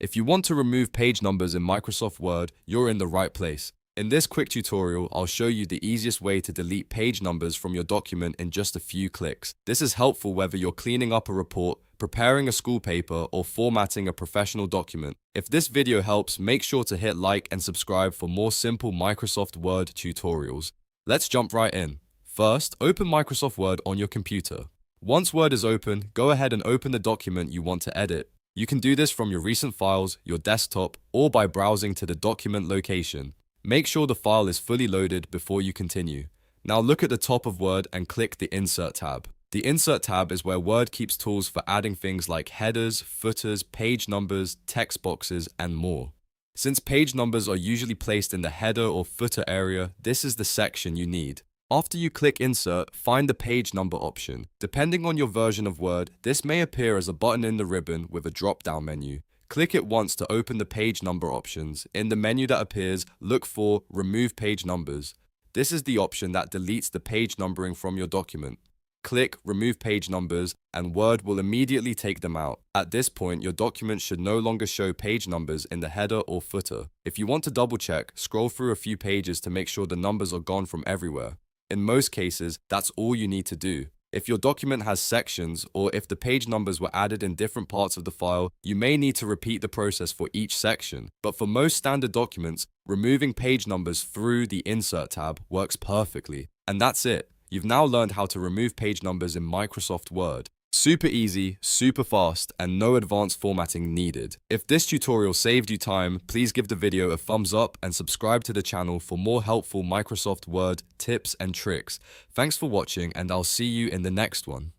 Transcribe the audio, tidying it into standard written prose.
If you want to remove page numbers in Microsoft Word, you're in the right place. In this quick tutorial, I'll show you the easiest way to delete page numbers from your document in just a few clicks. This is helpful whether you're cleaning up a report, preparing a school paper, or formatting a professional document. If this video helps, make sure to hit like and subscribe for more simple Microsoft Word tutorials. Let's jump right in. First, open Microsoft Word on your computer. Once Word is open, go ahead and open the document you want to edit. You can do this from your recent files, your desktop, or by browsing to the document location. Make sure the file is fully loaded before you continue. Now look at the top of Word and click the Insert tab. The Insert tab is where Word keeps tools for adding things like headers, footers, page numbers, text boxes, and more. Since page numbers are usually placed in the header or footer area, this is the section you need. After you click Insert, find the page number option. Depending on your version of Word, this may appear as a button in the ribbon with a drop-down menu. Click it once to open the page number options. In the menu that appears, look for Remove Page Numbers. This is the option that deletes the page numbering from your document. Click Remove Page Numbers and Word will immediately take them out. At this point, your document should no longer show page numbers in the header or footer. If you want to double check, scroll through a few pages to make sure the numbers are gone from everywhere. In most cases, that's all you need to do. If your document has sections, or if the page numbers were added in different parts of the file, you may need to repeat the process for each section. But for most standard documents, removing page numbers through the Insert tab works perfectly. And that's it. You've now learned how to remove page numbers in Microsoft Word. Super easy, super fast, and no advanced formatting needed. If this tutorial saved you time, please give the video a thumbs up and subscribe to the channel for more helpful Microsoft Word tips and tricks. Thanks for watching, and I'll see you in the next one.